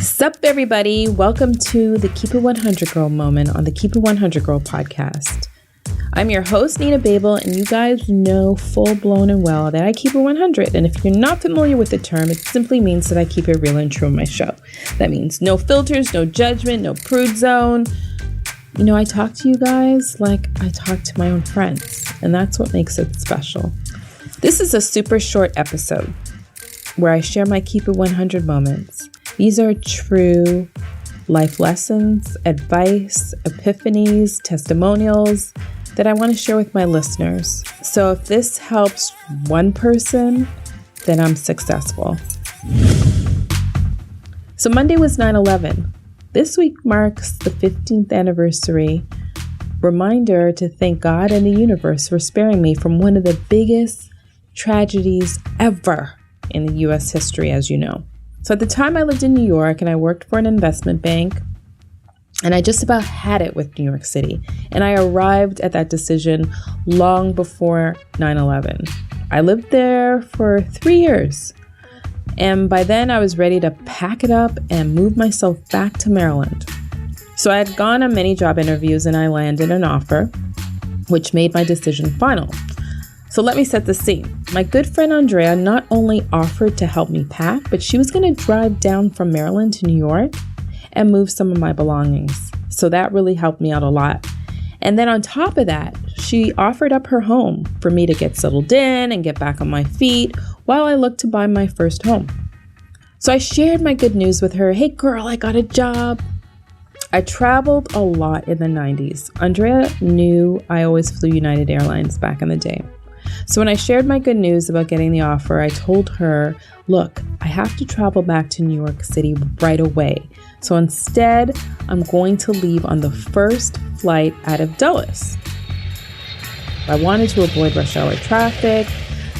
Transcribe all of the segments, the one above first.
Sup, everybody. Welcome to the Keep It 100 Girl moment on the Keep It 100 Girl podcast. I'm your host, Nina Babel, and you guys know full blown and well that I keep it 100. And if you're not familiar with the term, it simply means that I keep it real and true on my show. That means no filters, no judgment, no prude zone. You know, I talk to you guys like I talk to my own friends, and that's what makes it special. This is a super short episode where I share my Keep It 100 moments. These are true life lessons, advice, epiphanies, testimonials that I want to share with my listeners. So if this helps one person, then I'm successful. So Monday was 9/11. This week marks the 15th anniversary reminder to thank God and the universe for sparing me from one of the biggest tragedies ever in the U.S. history, as you know. So at the time I lived in New York and I worked for an investment bank, and I just about had it with New York City. And I arrived at that decision long before 9/11. I lived there for 3 years. And by then I was ready to pack it up and move myself back to Maryland. So I had gone on many job interviews and I landed an offer, which made my decision final. So let me set the scene. My good friend Andrea not only offered to help me pack, but she was going to drive down from Maryland to New York and move some of my belongings. So that really helped me out a lot. And then on top of that, she offered up her home for me to get settled in and get back on my feet while I looked to buy my first home. So I shared my good news with her. Hey girl, I got a job. I traveled a lot in the 90s. Andrea knew I always flew United Airlines back in the day. So when I shared my good news about getting the offer, I told her, look, I have to travel back to New York City right away. So instead, I'm going to leave on the first flight out of Dulles. I wanted to avoid rush hour traffic.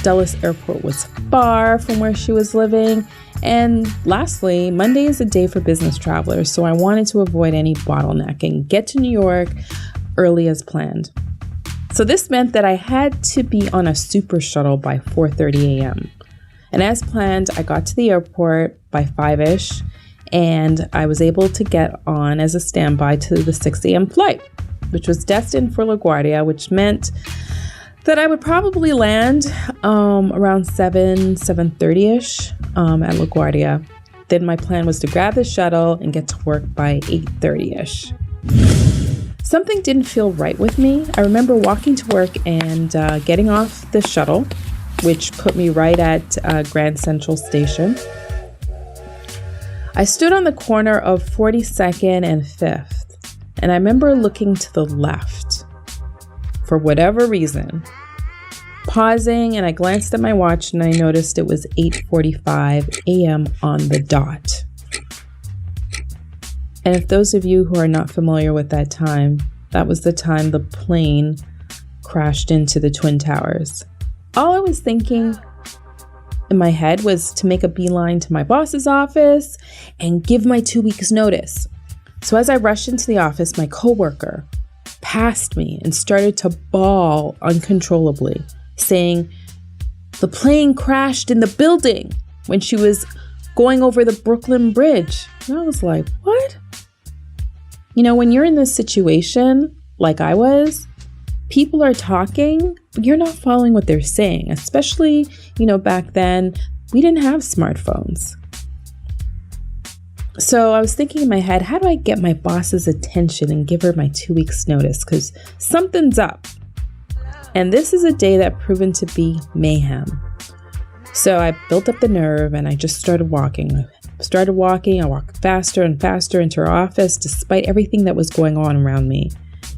Dulles Airport was far from where she was living. And lastly, Monday is a day for business travelers, so I wanted to avoid any bottleneck and get to New York early as planned. So this meant that I had to be on a super shuttle by 4:30 a.m. And as planned, I got to the airport by 5-ish, and I was able to get on as a standby to the 6 a.m. flight, which was destined for LaGuardia, which meant that I would probably land around 7:30-ish at LaGuardia. Then my plan was to grab the shuttle and get to work by 8:30-ish. Something didn't feel right with me. I remember walking to work and getting off the shuttle, which put me right at Grand Central Station. I stood on the corner of 42nd and 5th, and I remember looking to the left for whatever reason, pausing, and I glanced at my watch and I noticed it was 8:45 a.m. on the dot. And if those of you who are not familiar with that time, that was the time the plane crashed into the Twin Towers. All I was thinking in my head was to make a beeline to my boss's office and give my 2 weeks notice. So as I rushed into the office, my coworker passed me and started to bawl uncontrollably, saying the plane crashed in the building when she was going over the Brooklyn Bridge. And I was like, what? You know, when you're in this situation, like I was, people are talking, but you're not following what they're saying. Especially, you know, back then, we didn't have smartphones. So I was thinking in my head, how do I get my boss's attention and give her my 2 weeks notice? Because something's up. And this is a day that proven to be mayhem. So I built up the nerve and I just started walking. I walked faster and faster into her office despite everything that was going on around me.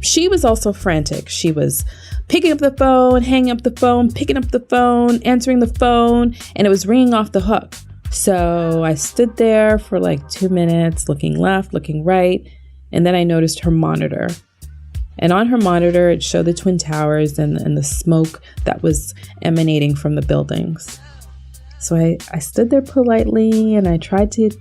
She was also frantic. She was picking up the phone, hanging up the phone, picking up the phone, answering the phone, and it was ringing off the hook. So I stood there for like 2 minutes, looking left, looking right, and then I noticed her monitor. And on her monitor, it showed the Twin Towers and the smoke that was emanating from the buildings. So I stood there politely and I tried to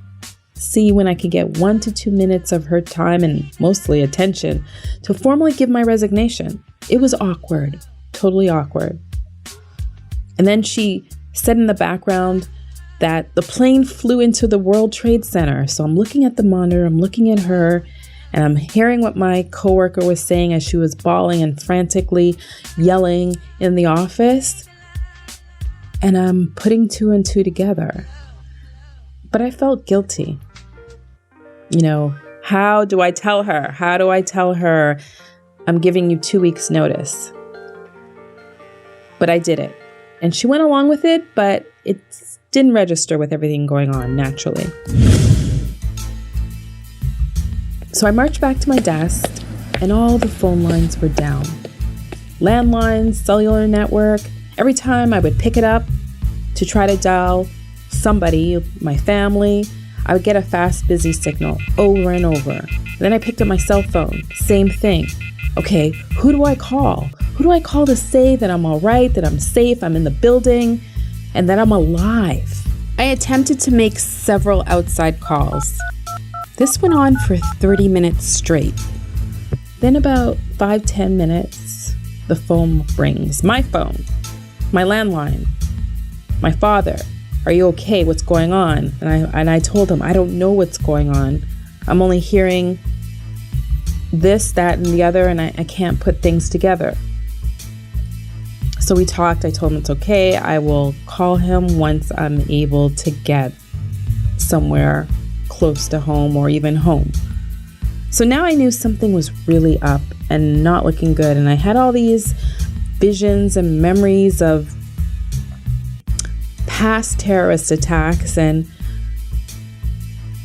see when I could get 1 to 2 minutes of her time and mostly attention to formally give my resignation. It was awkward, totally awkward. And then she said in the background, that the plane flew into the World Trade Center. So I'm looking at the monitor, I'm looking at her, and I'm hearing what my coworker was saying as she was bawling and frantically yelling in the office. And I'm putting two and two together. But I felt guilty. How do I tell her? How do I tell her I'm giving you 2 weeks notice? But I did it. And she went along with it, but it didn't register with everything going on naturally. So I marched back to my desk and all the phone lines were down. Landlines, cellular network. Every time I would pick it up to try to dial somebody, my family, I would get a fast, busy signal over and over. Then I picked up my cell phone. Same thing. Okay, who do I call? Who do I call to say that I'm all right, that I'm safe, I'm in the building, and that I'm alive? I attempted to make several outside calls. This went on for 30 minutes straight. Then about 5-10 minutes, the phone rings. My phone, my landline. My father, are you okay? What's going on? And I told him, I don't know what's going on. I'm only hearing this, that, and the other, and I can't put things together. So we talked. I told him it's okay. I will call him once I'm able to get somewhere close to home or even home. So now I knew something was really up and not looking good. And I had all these visions and memories of past terrorist attacks, and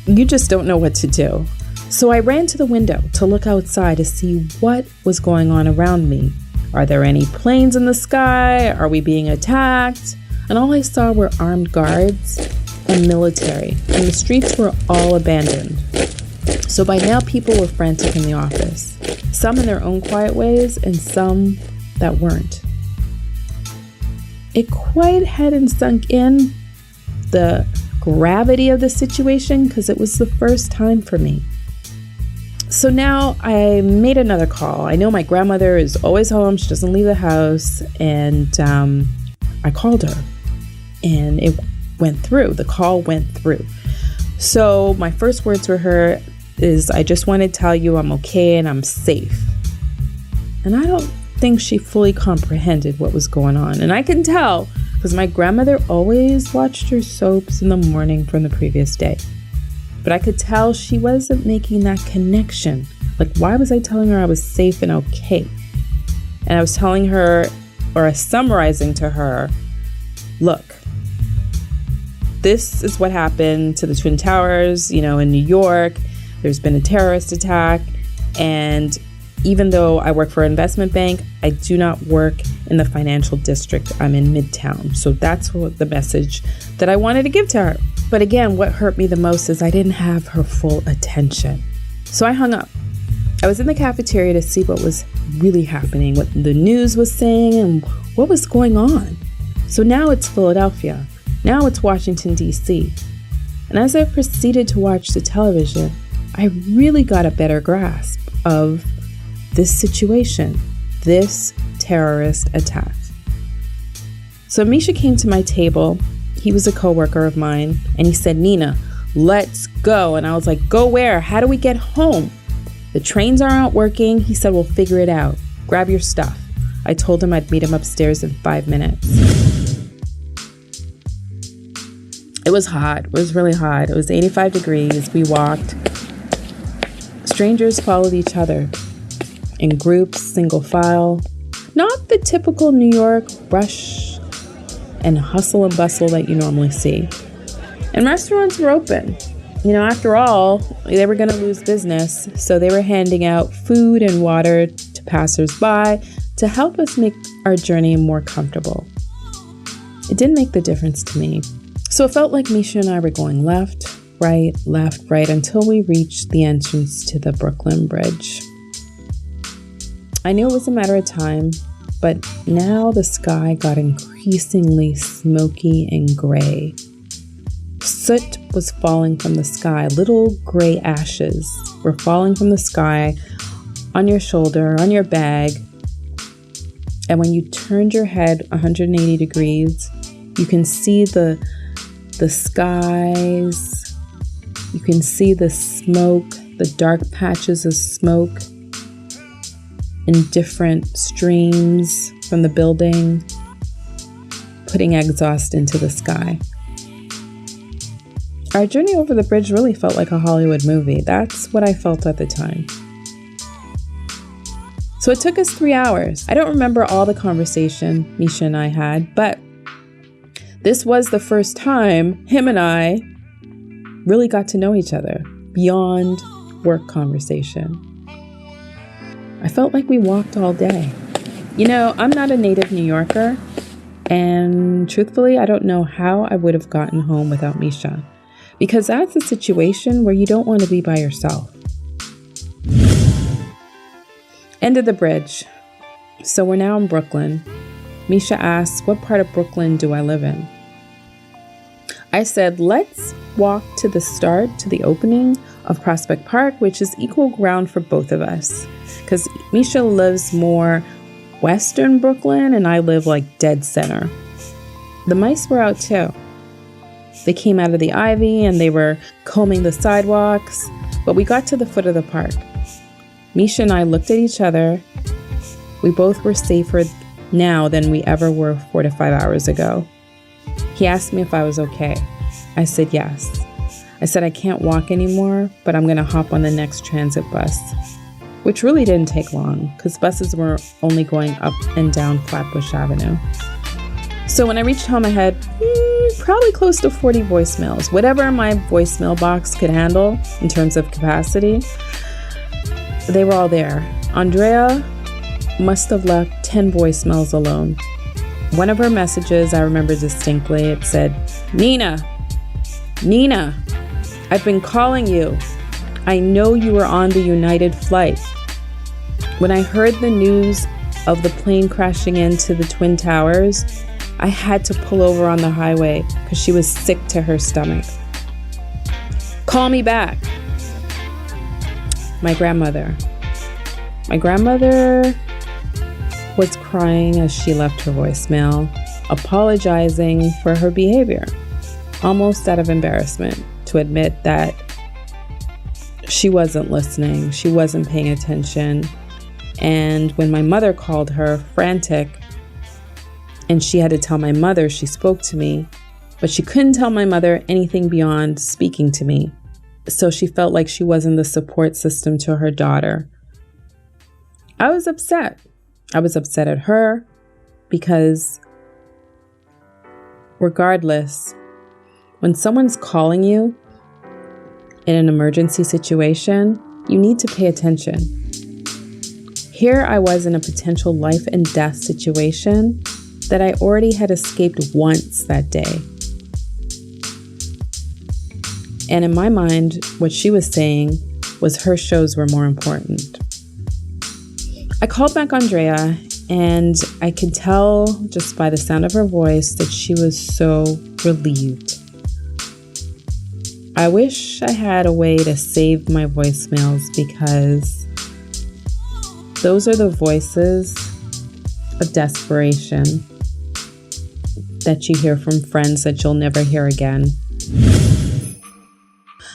you just don't know what to do. So I ran to the window to look outside to see what was going on around me. Are there any planes in the sky? Are we being attacked? And all I saw were armed guards and military, and the streets were all abandoned. So by now people were frantic in the office, some in their own quiet ways and some that weren't. It quite hadn't sunk in, the gravity of the situation, because it was the first time for me. So now I made another call. I know my grandmother is always home. She doesn't leave the house. And I called her and it went through. The call went through. So my first words for her is, I just want to tell you I'm okay and I'm safe. And I don't think she fully comprehended what was going on. And I can tell because my grandmother always watched her soaps in the morning from the previous day. But I could tell she wasn't making that connection. Like, why was I telling her I was safe and okay? And I was telling her, or summarizing to her, look, this is what happened to the Twin Towers, in New York. There's been a terrorist attack. And even though I work for an investment bank, I do not work in the financial district. I'm in Midtown. So that's what the message that I wanted to give to her. But again, what hurt me the most is I didn't have her full attention. So I hung up. I was in the cafeteria to see what was really happening, what the news was saying, and what was going on. So now it's Philadelphia. Now it's Washington, D.C. And as I proceeded to watch the television, I really got a better grasp of this situation, this terrorist attack. So Misha came to my table. He was a coworker of mine, and he said, Nina, let's go. And I was like, go where? How do we get home? The trains aren't working. He said, we'll figure it out. Grab your stuff. I told him I'd meet him upstairs in 5 minutes. It was hot. It was really hot. It was 85 degrees. We walked. Strangers followed each other in groups, single file. Not the typical New York rush and hustle and bustle that you normally see. And restaurants were open. After all, they were going to lose business, so they were handing out food and water to passersby to help us make our journey more comfortable. It didn't make the difference to me. So it felt like Misha and I were going left, right, until we reached the entrance to the Brooklyn Bridge. I knew it was a matter of time, but now the sky got increasingly smoky and gray. Soot was falling from the sky. Little gray ashes were falling from the sky on your shoulder, on your bag. And when you turned your head 180 degrees, you can see the the skies. You can see the smoke, the dark patches of smoke in different streams from the building, putting exhaust into the sky. Our journey over the bridge really felt like a Hollywood movie. That's what I felt at the time. So it took us 3 hours. I don't remember all the conversation Misha and I had, but this was the first time him and I really got to know each other beyond work conversation. I felt like we walked all day. You know, I'm not a native New Yorker, and truthfully, I don't know how I would have gotten home without Misha, because that's a situation where you don't want to be by yourself. End of the bridge. So we're now in Brooklyn. Misha asks, what part of Brooklyn do I live in? I said, let's walk to the start, to the opening of Prospect Park, which is equal ground for both of us. Because Misha lives more western Brooklyn and I live like dead center. The mice were out too. They came out of the ivy and they were combing the sidewalks, but we got to the foot of the park. Misha and I looked at each other. We both were safer now than we ever were 4 to 5 hours ago. He asked me if I was okay. I said yes. I said I can't walk anymore, but I'm going to hop on the next transit bus, which really didn't take long because buses were only going up and down Flatbush Avenue. So when I reached home, I had probably close to 40 voicemails, whatever my voicemail box could handle in terms of capacity. They were all there. Andrea must have left 10 voicemails alone. One of her messages, I remember distinctly, it said, Nina, I've been calling you. I know you were on the United flight. When I heard the news of the plane crashing into the Twin Towers, I had to pull over on the highway because she was sick to her stomach. Call me back. My grandmother was crying as she left her voicemail, apologizing for her behavior, almost out of embarrassment to admit that she wasn't listening, she wasn't paying attention. And when my mother called her frantic, and she had to tell my mother she spoke to me, but she couldn't tell my mother anything beyond speaking to me. So she felt like she wasn't the support system to her daughter. I was upset. I was upset at her because regardless, when someone's calling you in an emergency situation, you need to pay attention. Here I was in a potential life and death situation that I already had escaped once that day. And in my mind, what she was saying was her shows were more important. I called back Andrea, and I could tell just by the sound of her voice that she was so relieved. I wish I had a way to save my voicemails because those are the voices of desperation that you hear from friends that you'll never hear again.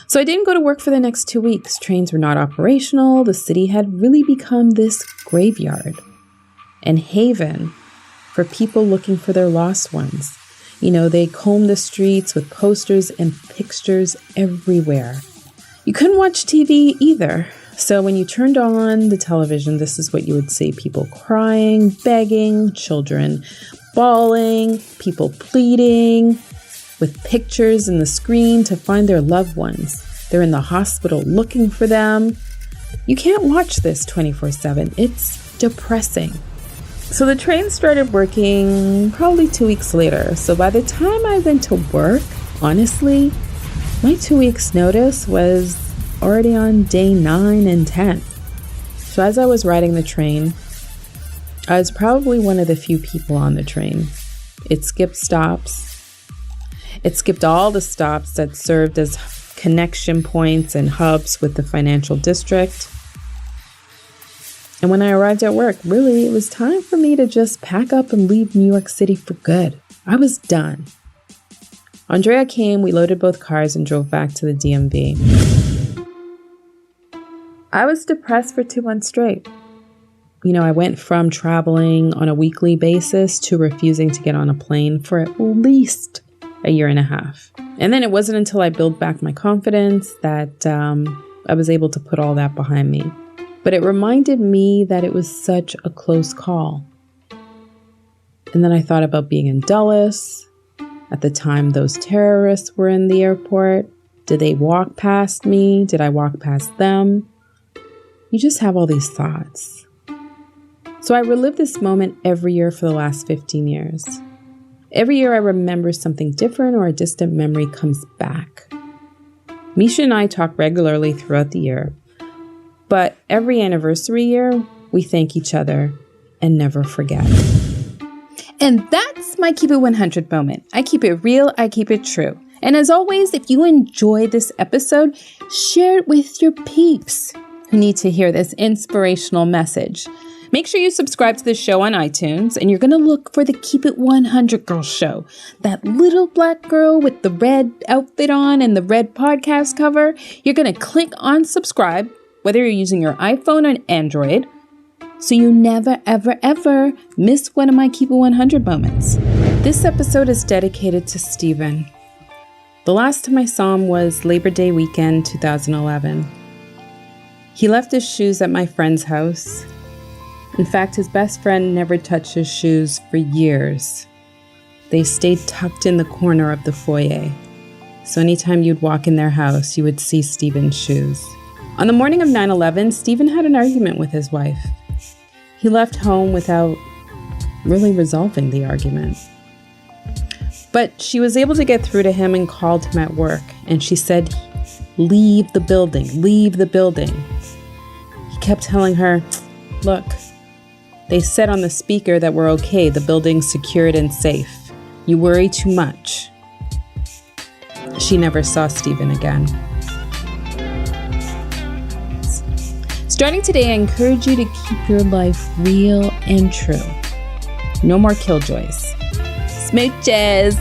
So I didn't go to work for the next 2 weeks. Trains were not operational. The city had really become this graveyard and haven for people looking for their lost ones. You know, they combed the streets with posters and pictures everywhere. You couldn't watch TV either. So when you turned on the television, this is what you would see. People crying, begging, children bawling, people pleading, with pictures in the screen to find their loved ones. They're in the hospital looking for them. You can't watch this 24/7. It's depressing. So the train started working probably 2 weeks later. So by the time I went to work, honestly, my 2 weeks notice was already on day 9 and 10. So as I was riding the train, I was probably one of the few people on the train. It skipped stops. It skipped all the stops that served as connection points and hubs with the financial district. And when I arrived at work, really, it was time for me to just pack up and leave New York City for good. I was done. Andrea came, we loaded both cars and drove back to the DMV. I was depressed for 2 months straight. I went from traveling on a weekly basis to refusing to get on a plane for at least a year and a half. And then it wasn't until I built back my confidence that I was able to put all that behind me. But it reminded me that it was such a close call. And then I thought about being in Dulles. At the time, those terrorists were in the airport. Did they walk past me? Did I walk past them? You just have all these thoughts. So I relive this moment every year for the last 15 years. Every year I remember something different or a distant memory comes back. Misha and I talk regularly throughout the year, but every anniversary year, we thank each other and never forget. And that's my Keep It 100 moment. I keep it real, I keep it true. And as always, if you enjoy this episode, share it with your peeps who need to hear this inspirational message. Make sure you subscribe to the show on iTunes, and you're going to look for the Keep It 100 Girl show. That little black girl with the red outfit on and the red podcast cover. You're going to click on subscribe, whether you're using your iPhone or Android, so you never, ever, ever miss one of my Keep It 100 moments. This episode is dedicated to Steven. The last time I saw him was Labor Day weekend 2011. He left his shoes at my friend's house. In fact, his best friend never touched his shoes for years. They stayed tucked in the corner of the foyer. So anytime you'd walk in their house, you would see Steven's shoes. On the morning of 9/11, Steven had an argument with his wife. He left home without really resolving the argument. But she was able to get through to him and called him at work. And she said, "Leave the building, leave the building." He kept telling her, "Look, they said on the speaker that we're okay, the building's secured and safe. You worry too much." She never saw Steven again. Starting today, I encourage you to keep your life real and true. No more killjoys. Smooches!